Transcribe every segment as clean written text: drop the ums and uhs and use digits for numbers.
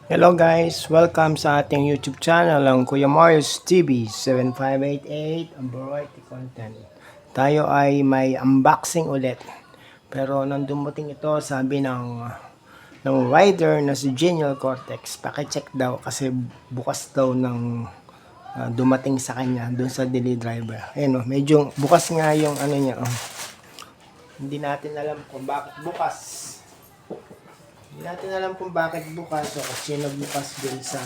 Hello guys, welcome sa ating YouTube channel, ang Kuya Marius TV 7588, ang variety content. Tayo ay may unboxing ulit. Pero nang dumating ito, sabi ng rider na si Genial Cortex, pakicheck daw kasi bukas daw ng dumating sa kanya doon sa deli driver. Ayun oh, medyo bukas nga yung ano niya oh. Hindi natin alam kung bakit bukas. Hindi natin alam kung bakit bukas o kasi nagbukas din sa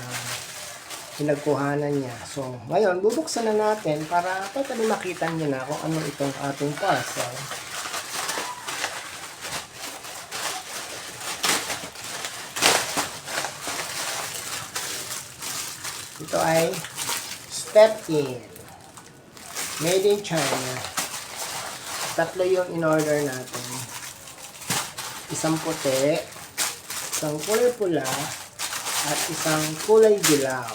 pinagkuhanan niya. So, ngayon, bubuksan na natin para totally makita niyo na kung ano itong ating parcel. Ito ay Step In. Made in China. Tatlo yung in-order natin. Isang puti, isang kulay pula, at isang kulay dilaw.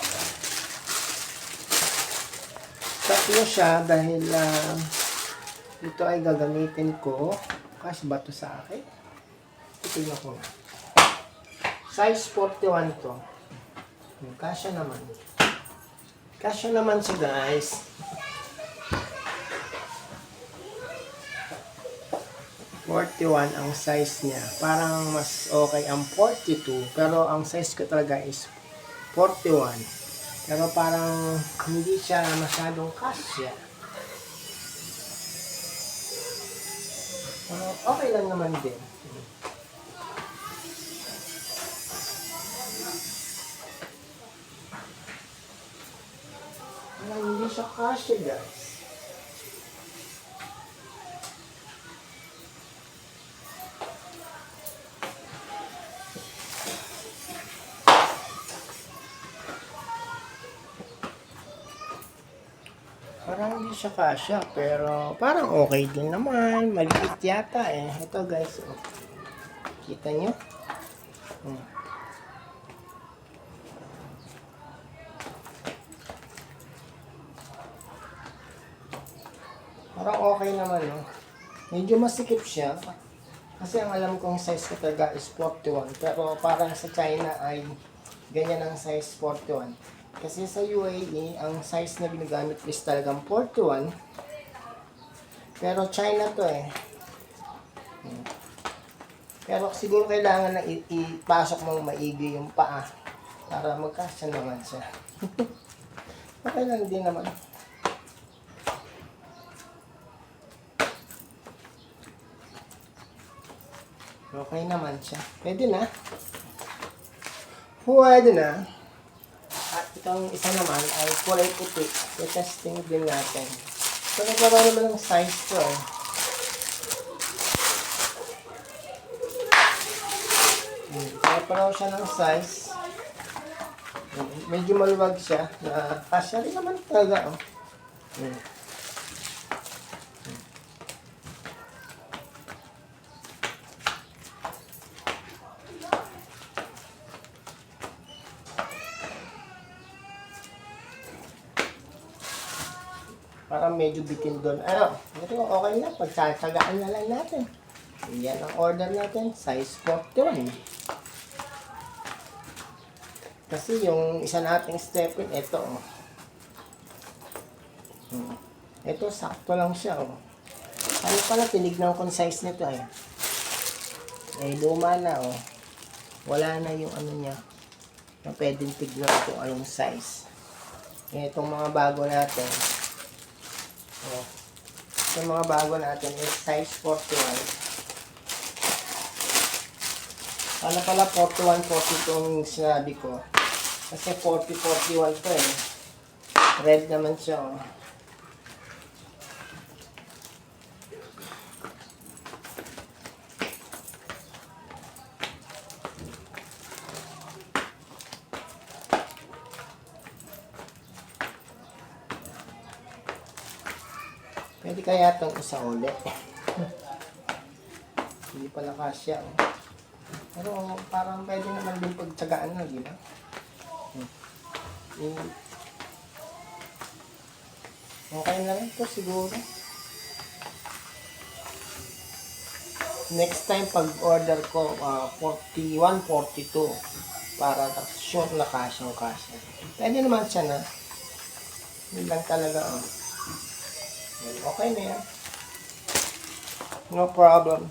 Tatlo siya dahil ito ay gagamitin ko. Kasi ba ito sa akin? Ito ko na. Size 41 to. Kasya naman. Kasya naman siya guys. 41 ang size niya. Parang mas okay ang 42. Pero ang size ko talaga is 41. Pero parang hindi siya masyadong kasya. Okay lang naman din. Hindi siya kasya guys. Parang hindi siya kasya, pero parang okay din naman. Maliit yata eh. Ito guys, oh. Kita nyo? Parang okay naman, no? Medyo masikip siya. Kasi ang alam kong size ko talaga is 41. Pero parang sa China ay ganyan ang size 41. Kasi sa UAE, ang size na ginagamit is talagang 41. Pero China to eh. Pero siguro kailangan na ipasok mong maigi yung paa para magkasya naman siya. Okay lang din naman. Okay naman siya. Pwede na. Pwede na. At itong isa naman ay kulay puti. I-testing din natin. So, nagkaroon naman ng size to eh. Nagkaroon siya ng size. Medyo maluwag siya. Kasya rin naman talaga oh. Parang medyo bitin doon. Ano, ito okay na. Pagsasagaan na lang natin. Yan ang order natin. Size 41. Kasi yung isa nating step in, ito. Ito, sakto lang siya. Oh. Ano pala, tinignan ko yung size nito eh. Eh, luma na oh. Wala na yung ano niya. Na pwedeng tignan kung anong size. Itong mga bago natin. Oh. Yung mga bago natin is size 41. Ano pala 41, 42 yung sinabi ko. Kasi 40, 41 to eh. Red naman siya oh. Pwede kaya itong isa ulit. Hindi pala kasya. Oh. Pero parang pwede naman din pagtsagaan na, di ba? Okay na rin ito siguro. Next time pag order ko, 41, 42. para sure na kasyang kasya. Pwede naman siya na. Yun lang talaga, oh. Okay na yan. No problem.